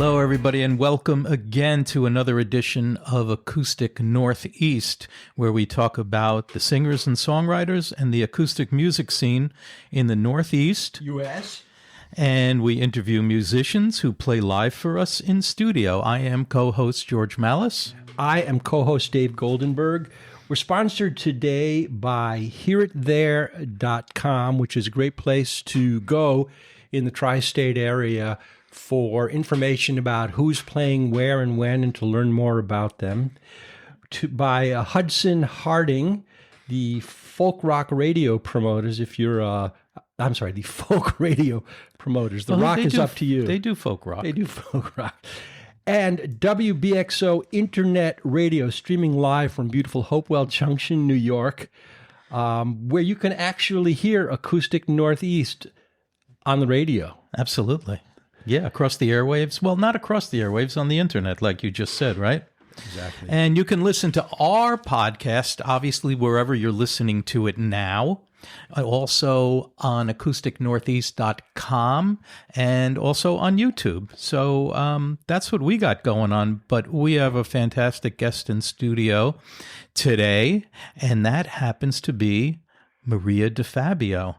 Hello, everybody, and welcome again to another edition of Acoustic Northeast, where we talk about the singers and songwriters and the acoustic music scene in the Northeast U.S. And we interview musicians who play live for us in studio. I am co-host George Malice. I am co-host Dave Goldenberg. We're sponsored today by HearItThere.com, which is a great place to go in the tri-state area for information about who's playing where and when and to learn more about them. By Hudson Harding, the folk rock radio promoters. The folk radio promoters. The rock is up to you. They do folk rock. They do folk rock. And WBXO Internet Radio, streaming live from beautiful Hopewell Junction, New York, where you can actually hear Acoustic Northeast on the radio. Absolutely. Yeah, across the airwaves. Well, not across the airwaves, on the internet, like you just said, right? Exactly. And you can listen to our podcast, obviously, wherever you're listening to it now. Also on acousticnortheast.com and also on YouTube. So that's what we got going on. But we have a fantastic guest in studio today, and that happens to be Maria DiFabbio.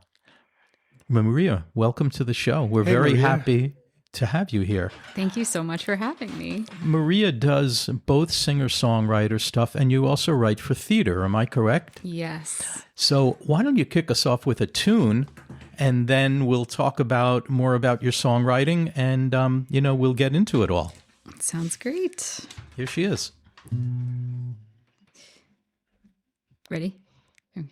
Maria, welcome to the show. We're very happy to have you here. Thank you so much for having me. Maria does both singer-songwriter stuff, and you also write for theater. Am I correct? Yes. So why don't you kick us off with a tune, and then we'll talk more about your songwriting, and we'll get into it all. Sounds great. Here she is. Ready? Okay.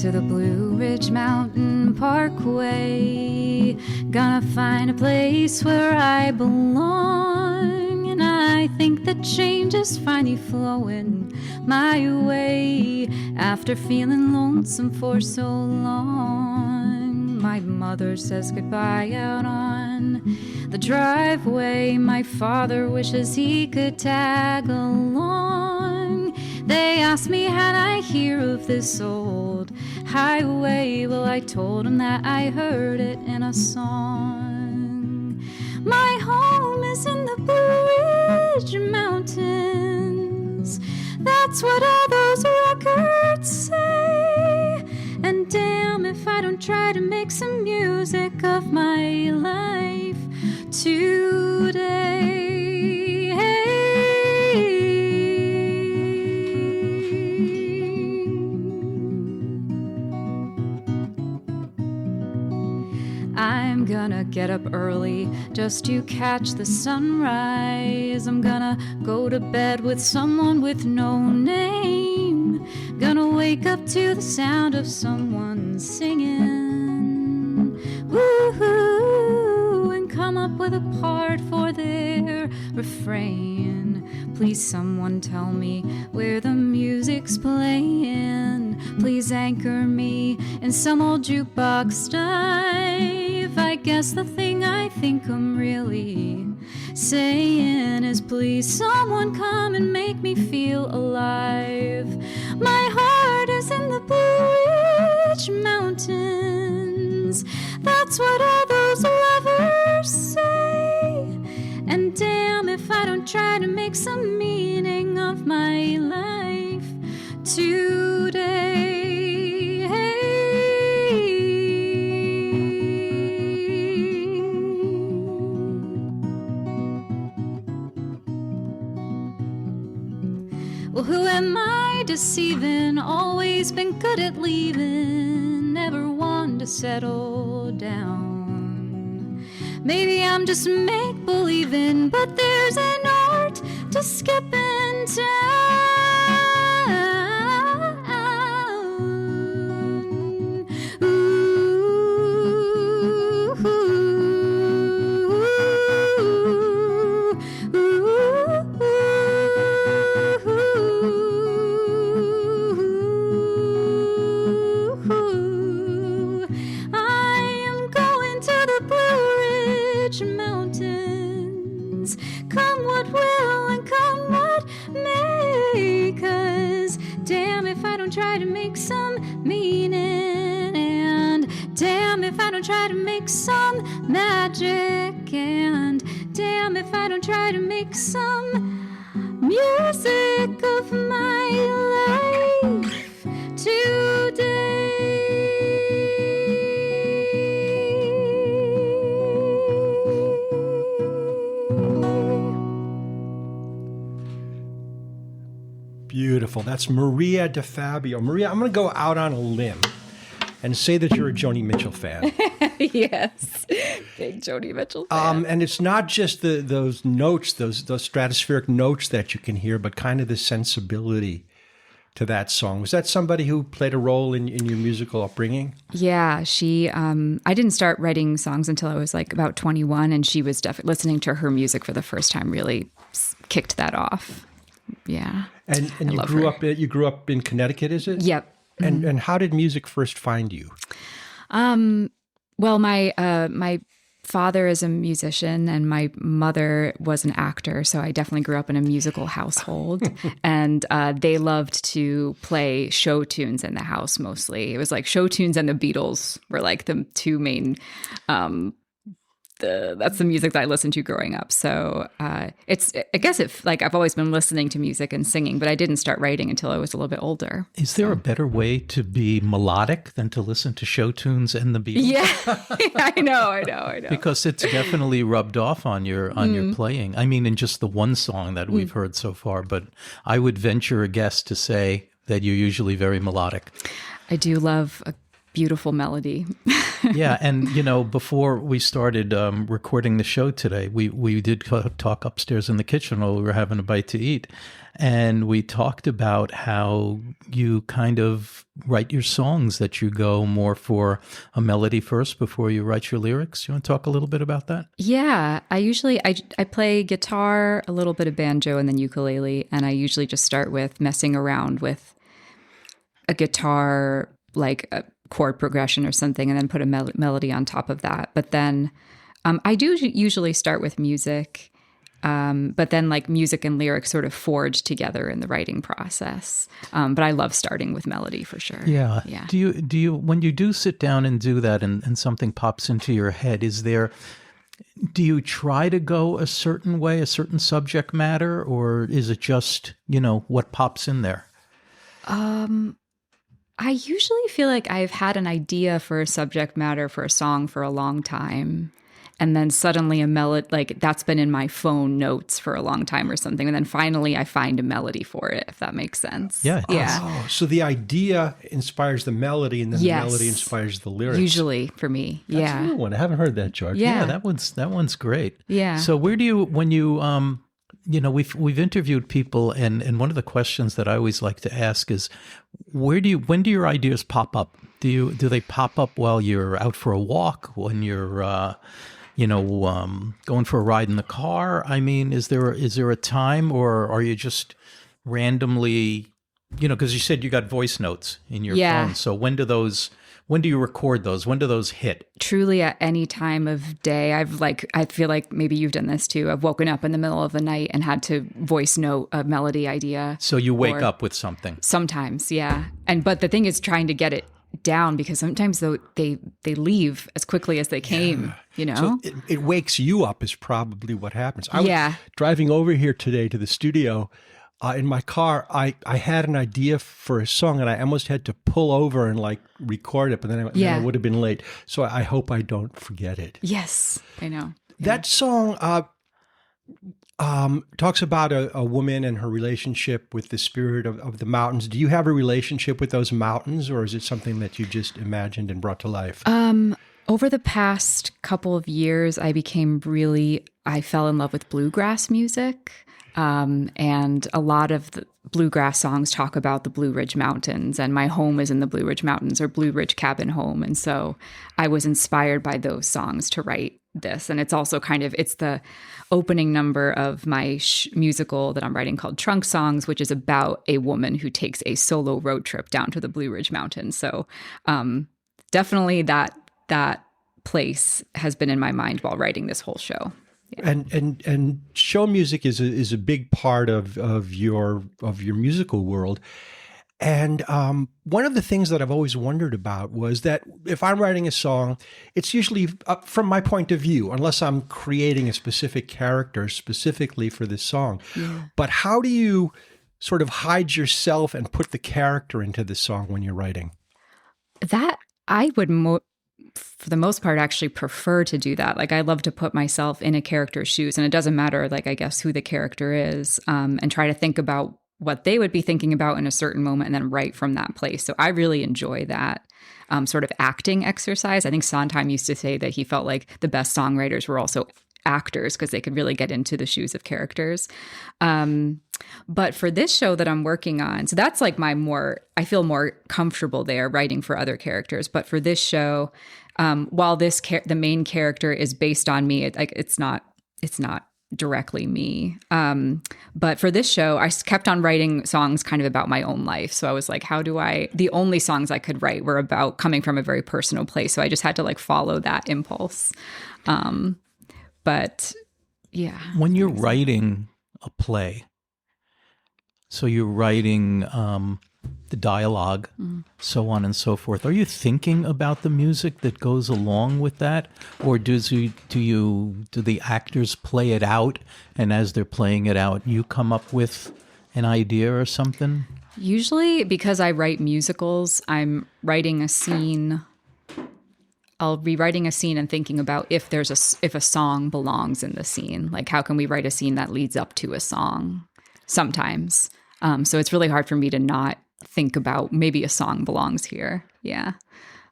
To the Blue Ridge Mountain Parkway, gonna find a place where I belong, and I think that change is finally flowing my way after feeling lonesome for so long. My mother says goodbye out on the driveway. My father wishes he could tag along. They asked me had I hear of this old highway. Well, I told them that I heard it in a song. My home is in the Blue Ridge Mountains. That's what all those records say. And damn if I don't try to make some music of my life today. I'm gonna get up early just to catch the sunrise. I'm gonna go to bed with someone with no name. Gonna wake up to the sound of someone singing. Woo-hoo, and come up with a part for their refrain. Please someone tell me where the music's playing. Please anchor me in some old jukebox dive. I guess the thing I think I'm really saying is please someone come and make me feel alive. My heart is in the Blue Ridge Mountains. That's what all those lovers say. And damn if I don't try to make some meaning of my life today. Well, who am I deceiving? Always been good at leaving, never one to settle down. Maybe I'm just make-believing, but there's an art to skipping town. Ooh, ooh, ooh. try to make some meaning, and damn if I don't try to make some magic, and damn if I don't try to make some music of my life today. Beautiful. That's Maria DiFabbio. Maria, I'm going to go out on a limb and say that you're a Joni Mitchell fan. Yes, big Joni Mitchell fan. And it's not just those notes, those stratospheric notes that you can hear, but kind of the sensibility to that song. Was that somebody who played a role in your musical upbringing? Yeah, she. I didn't start writing songs until I was like about 21, and she was listening to her music for the first time. Really kicked that off. Yeah. And you grew up in Connecticut, is it? Yep. And how did music first find you? Well, my father is a musician and my mother was an actor, so I definitely grew up in a musical household. And they loved to play show tunes in the house mostly. It was like show tunes and the Beatles were like the two main. That's the music that I listened to growing up. So I guess I've always been listening to music and singing, but I didn't start writing until I was a little bit older. Is there a better way to be melodic than to listen to show tunes and the Beatles? Yeah, I know. Because it's definitely rubbed off on your playing. I mean, in just the one song that we've heard so far, but I would venture a guess to say that you're usually very melodic. I do love a beautiful melody. Yeah, and before we started recording the show today, we did talk upstairs in the kitchen while we were having a bite to eat, and we talked about how you kind of write your songs, that you go more for a melody first before you write your lyrics. You want to talk a little bit about that? Yeah, I play guitar, a little bit of banjo, and then ukulele, and I usually just start with messing around with a guitar, like a chord progression or something, and then put a melody on top of that. But then I do usually start with music, but then like music and lyrics sort of forge together in the writing process. But I love starting with melody for sure. Yeah. Do you when you do sit down and do that and something pops into your head, do you try to go a certain way, a certain subject matter, or is it just, what pops in there? I usually feel like I've had an idea for a subject matter for a song for a long time. And then suddenly a melody, like that's been in my phone notes for a long time or something. And then finally I find a melody for it, if that makes sense. Yeah. Oh, so the idea inspires the melody and then the melody inspires the lyrics. Usually for me. That's a new one. I haven't heard that, George. Yeah, that one's great. Yeah. So where do you, when you, we've interviewed people, and one of the questions that I always like to ask is, when do your ideas pop up? Do they pop up while you're out for a walk, when you're, going for a ride in the car? I mean, is there a time, or are you just randomly, because you said you got voice notes in your phone. So when do you record those? When do those hit? Truly at any time of day. I feel like maybe you've done this too. I've woken up in the middle of the night and had to voice note a melody idea. So you wake up with something. Sometimes, yeah. But the thing is trying to get it down, because sometimes they leave as quickly as they came, So it wakes you up is probably what happens. I was driving over here today to the studio. In my car, I had an idea for a song, and I almost had to pull over and record it, but then I would have been late. So I hope I don't forget it. Yes, I know. That song talks about a woman and her relationship with the spirit of the mountains. Do you have a relationship with those mountains, or is it something that you just imagined and brought to life? Over the past couple of years, I fell in love with bluegrass music. And a lot of the bluegrass songs talk about the Blue Ridge Mountains, and my home is in the Blue Ridge Mountains, or Blue Ridge Cabin Home. And so I was inspired by those songs to write this. And it's also it's the opening number of my musical that I'm writing called Trunk Songs, which is about a woman who takes a solo road trip down to the Blue Ridge Mountains. So definitely that place has been in my mind while writing this whole show. Yeah. And show music is a big part of your musical world. And one of the things that I've always wondered about was that if I'm writing a song, it's usually from my point of view, unless I'm creating a specific character specifically for this song. Yeah. But how do you sort of hide yourself and put the character into the song when you're writing? That I would, for the most part, actually prefer to do that. Like, I love to put myself in a character's shoes, and it doesn't matter, like, I guess, who the character is, and try to think about what they would be thinking about in a certain moment and then write from that place. So I really enjoy that sort of acting exercise. I think Sondheim used to say that he felt like the best songwriters were also actors because they could really get into the shoes of characters. But for this show that I'm working on, so that's like I feel more comfortable there writing for other characters. But for this show, while the main character is based on me, it's not directly me. But for this show, I kept on writing songs kind of about my own life. So I was like, the only songs I could write were about coming from a very personal place. So I just had to like follow that impulse. But yeah. When you're writing a play, so you're writing the dialogue, so on and so forth, are you thinking about the music that goes along with that? Or do the actors play it out, and as they're playing it out, you come up with an idea or something? Usually, because I write musicals, I'm writing a scene. I'll be writing a scene and thinking about if a song belongs in the scene. Like, how can we write a scene that leads up to a song sometimes? So it's really hard for me to not think about maybe a song belongs here. Yeah.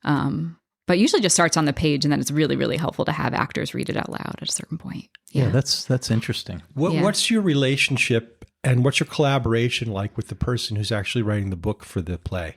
But usually just starts on the page, and then it's really, really helpful to have actors read it out loud at a certain point. Yeah, that's interesting. What's your relationship and what's your collaboration like with the person who's actually writing the book for the play?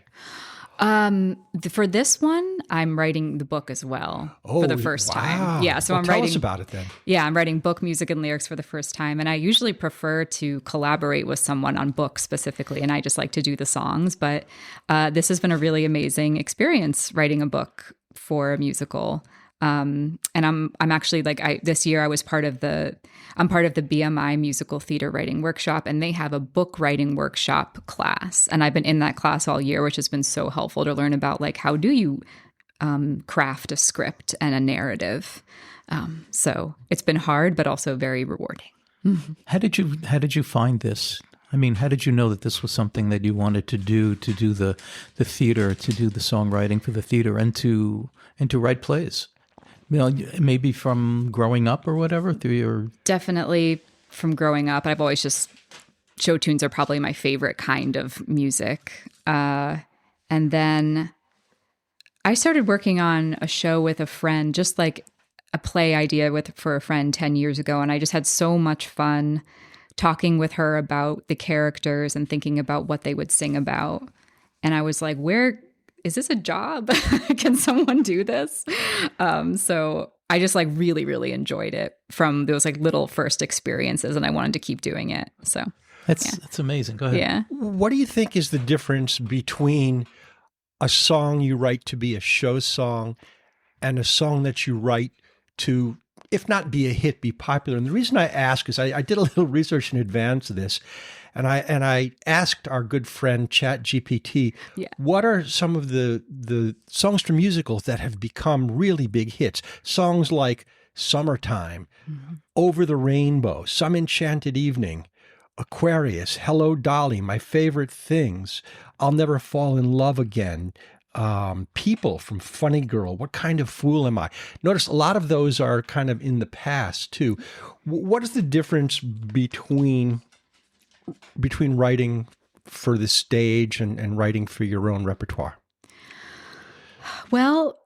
For this one, I'm writing the book as well for the first time. Yeah, so tell us about it then. Yeah, I'm writing book, music, and lyrics for the first time, and I usually prefer to collaborate with someone on books specifically, and I just like to do the songs. But this has been a really amazing experience writing a book for a musical. And I'm actually this year I'm part of the BMI musical theater writing workshop, and they have a book writing workshop class. And I've been in that class all year, which has been so helpful to learn about like, how do you craft a script and a narrative? So it's been hard, but also very rewarding. How did you find this? I mean, how did you know that this was something that you wanted to do the theater, to do the songwriting for the theater, and to write plays? You know, maybe from growing up or whatever through your... Definitely from growing up. I've always show tunes are probably my favorite kind of music. And then I started working on a show with a friend, just like a play idea for a friend 10 years ago. And I just had so much fun talking with her about the characters and thinking about what they would sing about. And I was like, is this a job? Can someone do this? So I just like really, really enjoyed it from those like little first experiences, and I wanted to keep doing it. So that's amazing. Go ahead. Yeah. What do you think is the difference between a song you write to be a show song and a song that you write to, if not be a hit, be popular? And the reason I ask is I did a little research in advance of this. And I asked our good friend ChatGPT, what are some of the songs from musicals that have become really big hits? Songs like Summertime, Over the Rainbow, Some Enchanted Evening, Aquarius, Hello Dolly, My Favorite Things, I'll Never Fall in Love Again, People from Funny Girl, What Kind of Fool Am I? Notice a lot of those are kind of in the past too. What is the difference between writing for the stage and writing for your own repertoire? Well,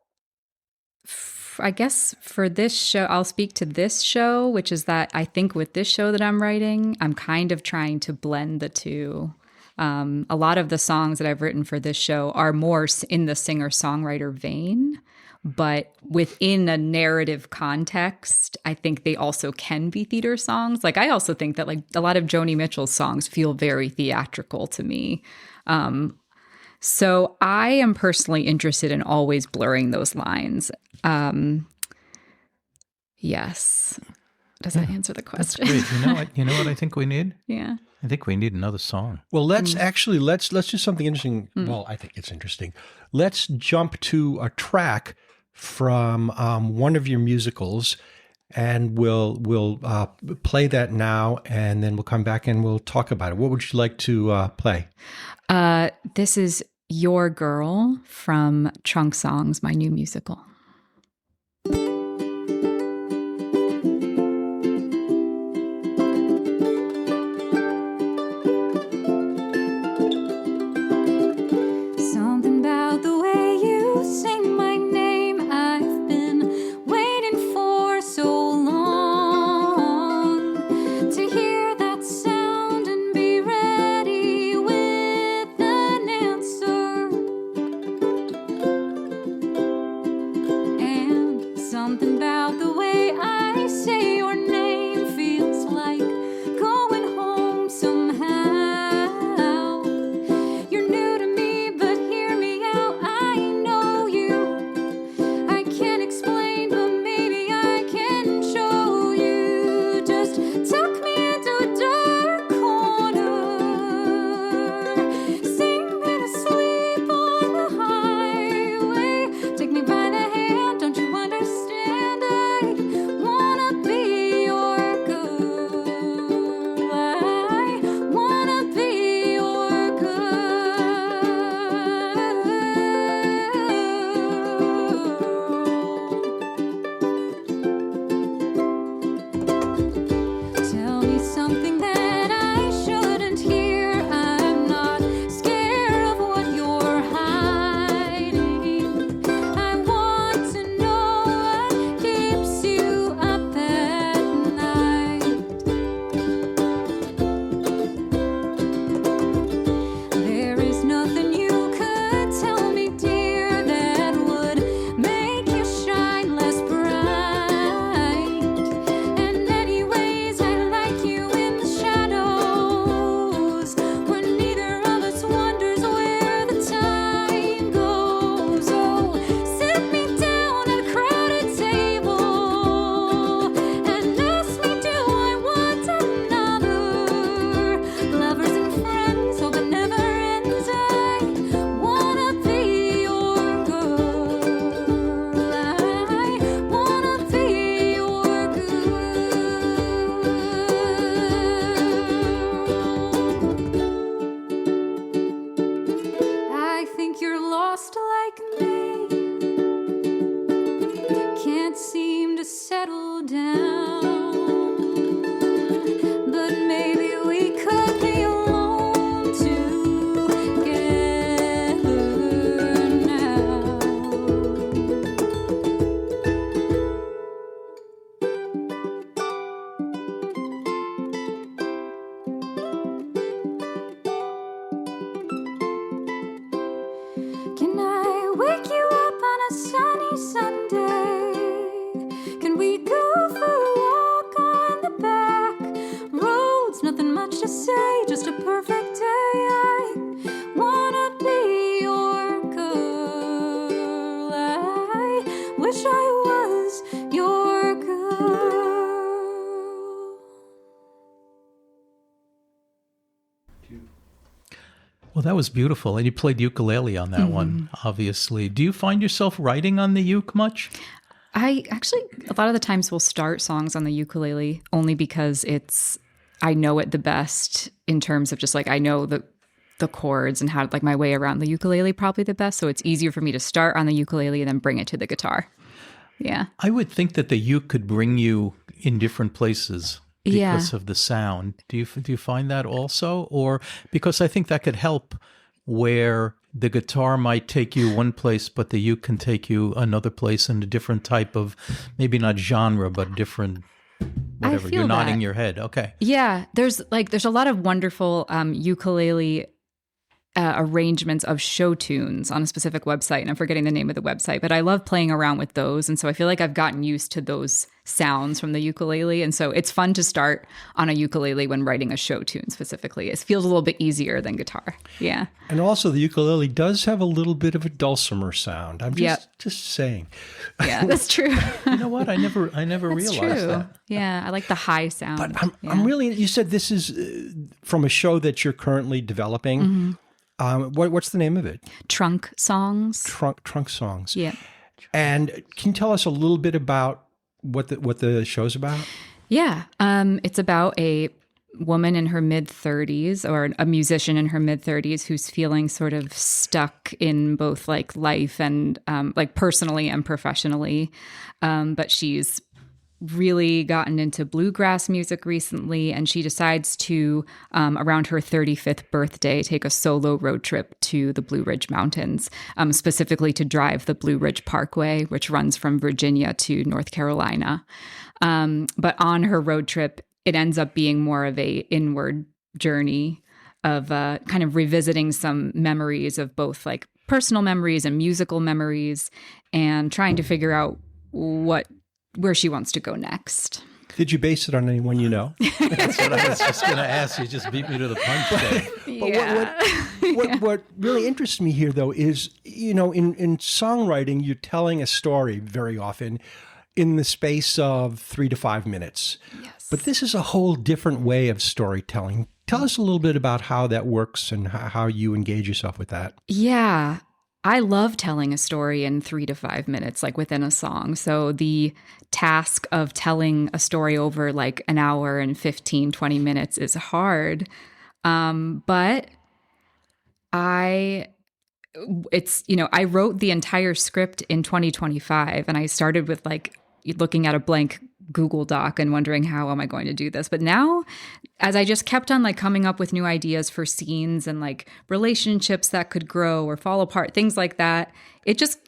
I guess for this show, I'll speak to this show, which is that I think with this show that I'm writing, I'm kind of trying to blend the two. A lot of the songs that I've written for this show are more in the singer-songwriter vein, but within a narrative context, I think they also can be theater songs. Like, I also think that like a lot of Joni Mitchell's songs feel very theatrical to me. So I am personally interested in always blurring those lines. Yes. Does that answer the question? That's great. You know what I think we need? Yeah. I think we need another song. Well, let's do something interesting. Well, I think it's interesting. Let's jump to a track from one of your musicals, and we'll play that now, and then we'll come back and we'll talk about it. What would you like to play? This is Your Girl from Trunk Songs, my new musical. Well, that was beautiful. And you played ukulele on that one, obviously. Do you find yourself writing on the uke much? I actually, a lot of the times will start songs on the ukulele only because I know it the best in terms of just like, I know the chords and how like my way around the ukulele probably the best. So it's easier for me to start on the ukulele and then bring it to the guitar. Yeah. I would think that the uke could bring you in different places because of the sound. Do you find that also? Or because I think that could help where the guitar might take you one place, but the uke can take you another place in a different type of, maybe not genre, but different whatever. You're nodding your head. Okay. Yeah. There's a lot of wonderful ukulele arrangements of show tunes on a specific website, and I'm forgetting the name of the website, but I love playing around with those. And so I feel like I've gotten used to those sounds from the ukulele. And so it's fun to start on a ukulele when writing a show tune specifically. It feels a little bit easier than guitar. Yeah. And also the ukulele does have a little bit of a dulcimer sound. I'm just saying. Yeah, that's true. You know what? I never realized True. that. Yeah, I like the high sound. But I'm really, you said this is from a show that you're currently developing. What's the name of it? Trunk songs. Trunk songs. Yeah. And can you tell us a little bit about what the show's about? Yeah. It's about a woman in her mid-30s, or a musician in her mid-30s, who's feeling sort of stuck in both like life and like personally and professionally. But she's really gotten into bluegrass music recently, and she decides to, around her 35th birthday, take a solo road trip to the Blue Ridge Mountains, specifically to drive the Blue Ridge Parkway, which runs from Virginia to North Carolina. But on her road trip, it ends up being more of a inward journey of kind of revisiting some memories of both like personal memories and musical memories, and trying to figure out where she wants to go next. Did you base it on anyone you know? That's what I was just going to ask. You just beat me to the punch there. But what really interests me here, though, is, in songwriting, you're telling a story very often in the space of 3 to 5 minutes. Yes. But this is a whole different way of storytelling. Tell us a little bit about how that works and how you engage yourself with that. Yeah. I love telling a story in 3 to 5 minutes, like within a song. So the task of telling a story over like an hour and 15, 20 minutes is hard. But I wrote the entire script in 2025, and I started with like looking at a blank Google Doc and wondering, how am I going to do this? But now, as I just kept on like coming up with new ideas for scenes and like relationships that could grow or fall apart, things like that, it just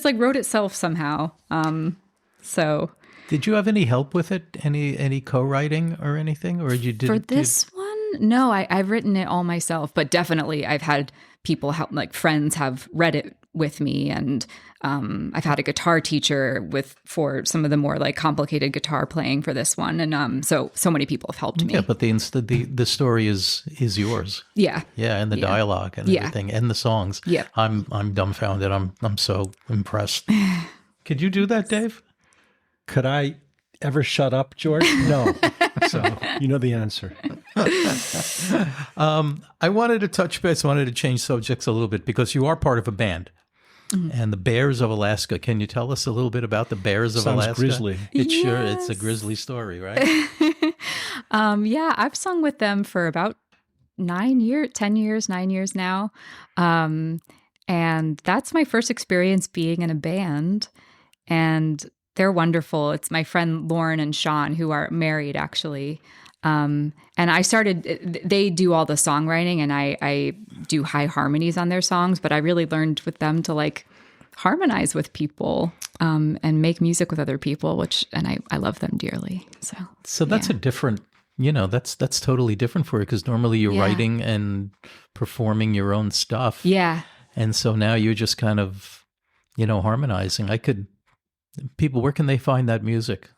like wrote itself somehow. So did you have any help with it? Any co-writing or anything? Or for this one? No, I've written it all myself, but definitely I've had people help, like friends have read it with me, and I've had a guitar teacher for some of the more like complicated guitar playing for this one, and so many people have helped me. Yeah, but the story is yours. Yeah, and the dialogue and everything, and the songs. Yeah, I'm dumbfounded. I'm so impressed. Could you do that, Dave? Could I ever shut up, George? No. So you know the answer. I wanted to touch base. I wanted to change subjects a little bit because you are part of a band. And the Bears of Alaska. Can you tell us a little bit about the Bears of Alaska? Sounds grisly. It's a grisly story, right? Yeah, I've sung with them for about 9 years now. And that's my first experience being in a band. And they're wonderful. It's my friend Lauren and Sean, who are married actually. And they do all the songwriting, and I do high harmonies on their songs, but I really learned with them to like harmonize with people, and make music with other people, and I love them dearly. So that's a different, that's totally different for you, because normally you're writing and performing your own stuff. Yeah. And so now you're just kind of, harmonizing. People, where can they find that music?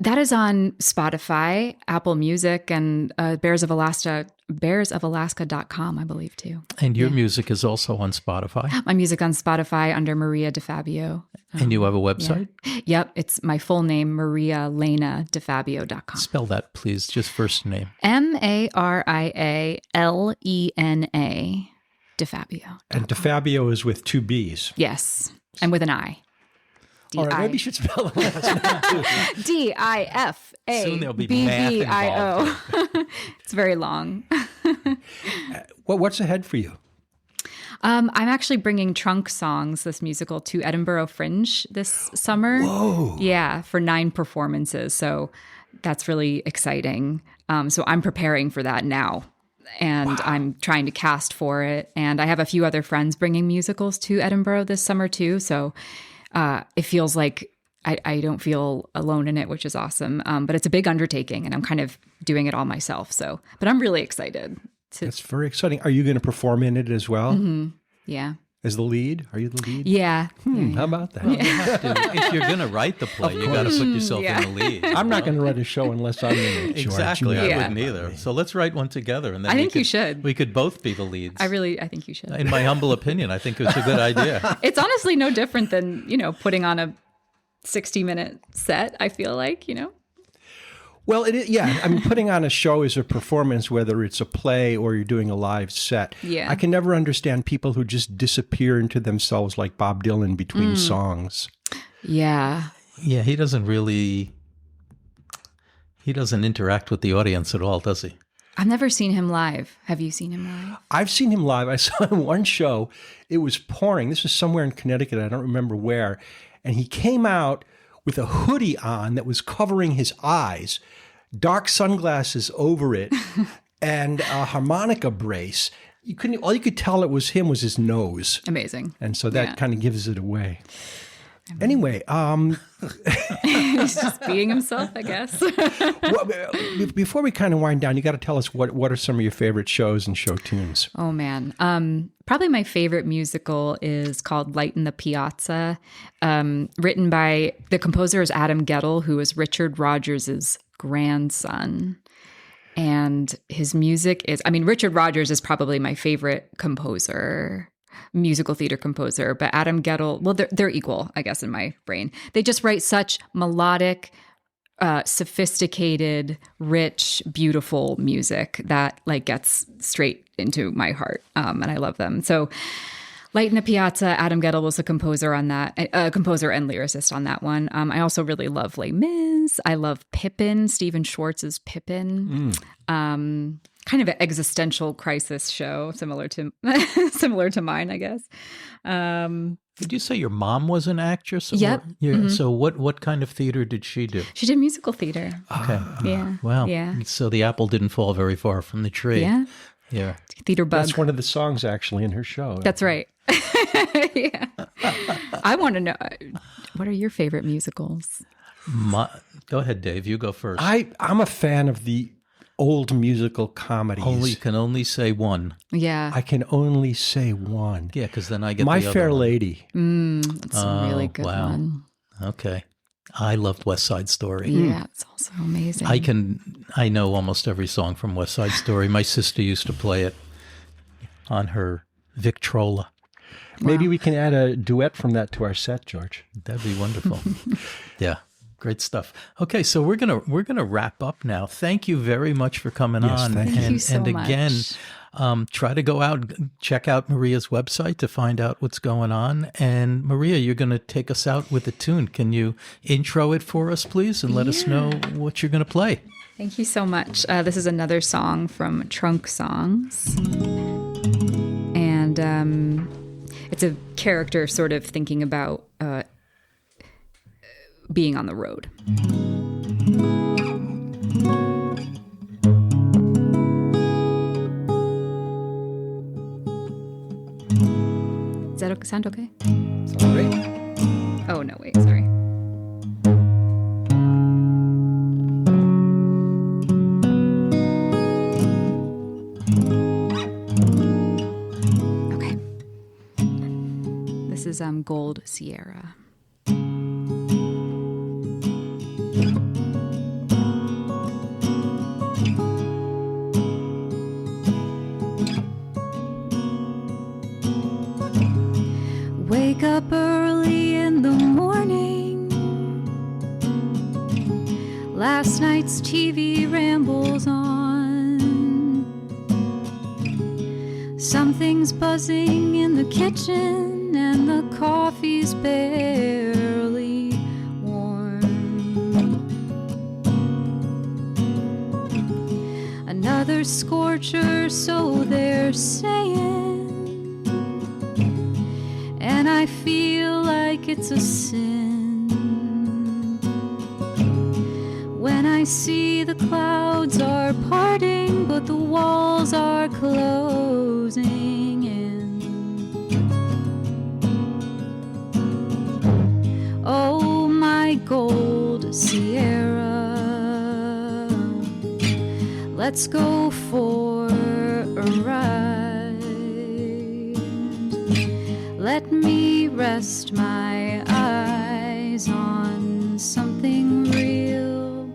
That is on Spotify, Apple Music, and bearsofalaska.com, I believe, too. And your music is also on Spotify? My music on Spotify under Maria DiFabbio. And you have a website? Yeah. Yep. It's my full name, marialenadifabbio.com. Spell that, please. Just first name. MariaLena DiFabbio. And DiFabbio is with 2 B's. Yes. And with an I. All right, maybe you should spell the last name too. DiFabbio. Soon there'll be math involved. It's very long. What's ahead for you? I'm actually bringing Trunk Songs, this musical, to Edinburgh Fringe this summer. Whoa. Yeah, for 9 performances. So that's really exciting. So I'm preparing for that now. And I'm trying to cast for it. And I have a few other friends bringing musicals to Edinburgh this summer too. So it feels like I don't feel alone in it, which is awesome. But it's a big undertaking, and I'm kind of doing it all myself. But I'm really excited. That's very exciting. Are you going to perform in it as well? Yeah. As the lead? Are you the lead? Yeah. How about that? You have to, if you're going to write the play, you got to put yourself in the lead. I'm not going to write a show unless I'm in it, George. Exactly. You know I that. wouldn't either. So let's write one together. And then I think you should. We could both be the leads. I think you should. In my humble opinion, I think it's a good idea. It's honestly no different than, putting on a 60-minute set, I feel like, Well, it is, yeah. I mean, putting on a show is a performance, whether it's a play or you're doing a live set. Yeah. I can never understand people who just disappear into themselves like Bob Dylan between songs. Yeah. Yeah, he doesn't interact with the audience at all, does he? I've never seen him live. Have you seen him live? I've seen him live. I saw him one show. It was pouring. This was somewhere in Connecticut. I don't remember where. And he came out with a hoodie on that was covering his eyes, dark sunglasses over it, and a harmonica brace. All you could tell it was him was his nose. Amazing. And so that kind of gives it away. Anyway, He's just being himself, I guess. before we kind of wind down, you got to tell us what are some of your favorite shows and show tunes? Oh, man. Probably my favorite musical is called Light in the Piazza, written by the composer is Adam Guettel, who is Richard Rodgers's grandson. And his music is, Richard Rodgers is probably my favorite composer, musical theater composer, but Adam Guettel, well, they're equal, I guess, in my brain. They just write such melodic, sophisticated, rich, beautiful music that gets straight into my heart, and I love them. So Light in the Piazza, Adam Guettel was a composer on that, composer and lyricist on that one. I also really love Les Mis. I love Pippin, Stephen Schwartz's Pippin. Kind of an existential crisis show, similar to mine, I guess. Did you say your mom was an actress? Yep. So what kind of theater did she do? She did musical theater. Okay. Yeah. Wow. Yeah. So the apple didn't fall very far from the tree. Yeah. Yeah. Theater bug. That's one of the songs actually in her show. That's right. Yeah. I want to know, what are your favorite musicals? Go ahead, Dave. You go first. I'm a fan of the old musical comedies. You can only say one. Yeah. I can only say one. Yeah, because then I get My the other Fair one. Lady. That's a really good one. Okay. I loved West Side Story. Yeah, it's also amazing. I know almost every song from West Side Story. My sister used to play it on her Victrola. Maybe we can add a duet from that to our set, George. That'd be wonderful. Yeah. Great stuff. Okay, so we're gonna wrap up now. Thank you very much for coming on. Thank you so much. Again, try to go out, check out Maria's website to find out what's going on. And Maria, you're going to take us out with a tune. Can you intro it for us, please, and let us know what you're going to play? Thank you so much. This is another song from Trunk Songs, and it's a character sort of thinking about being on the road. Does that sound okay? Sounds great. Oh, no, wait, sorry. Okay. This is Gold Sierra. Wake up early in the morning. Last night's TV rambles on. Something's buzzing in the kitchen and the coffee's barely warm. Another scorcher, so they're saying. And I feel like it's a sin when I see the clouds are parting, but the walls are closing in. Oh, my gold Sierra, let's go for a arrived. Let me rest my eyes on something real.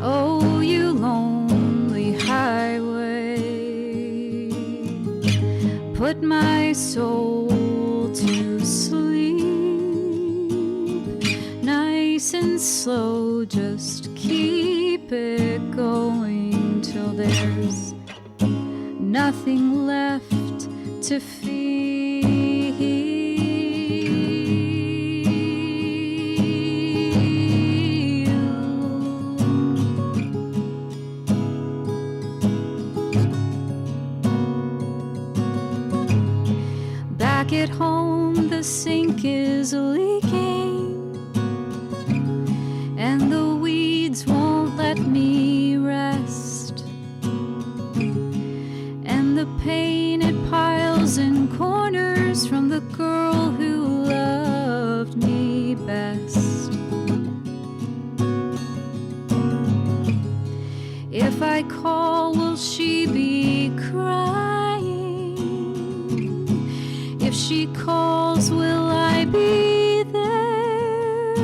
Oh, you lonely highway, put my soul to sleep. Nice and slow, just keep it going till there's nothing left to Back at home, the sink is leaking, and the weeds won't let me rest, and the pain, it piles in corners from the girl who loved me best. If I call, will she be crying? If she calls, will I be there?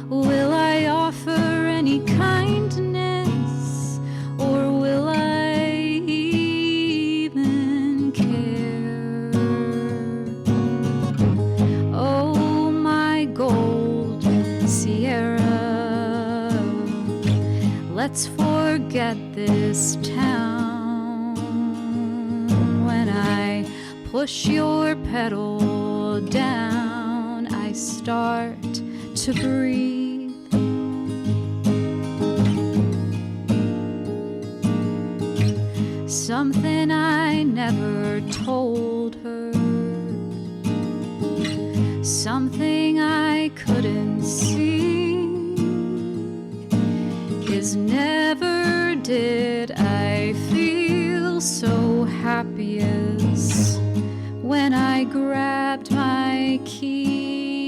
Will I offer any kindness, or will I even care? Oh, my golden Sierra, let's forget this town. When I push your pedal down, I start to breathe. Something I never told her, something I couldn't see, is never did I feel so happy as when I grabbed my keys.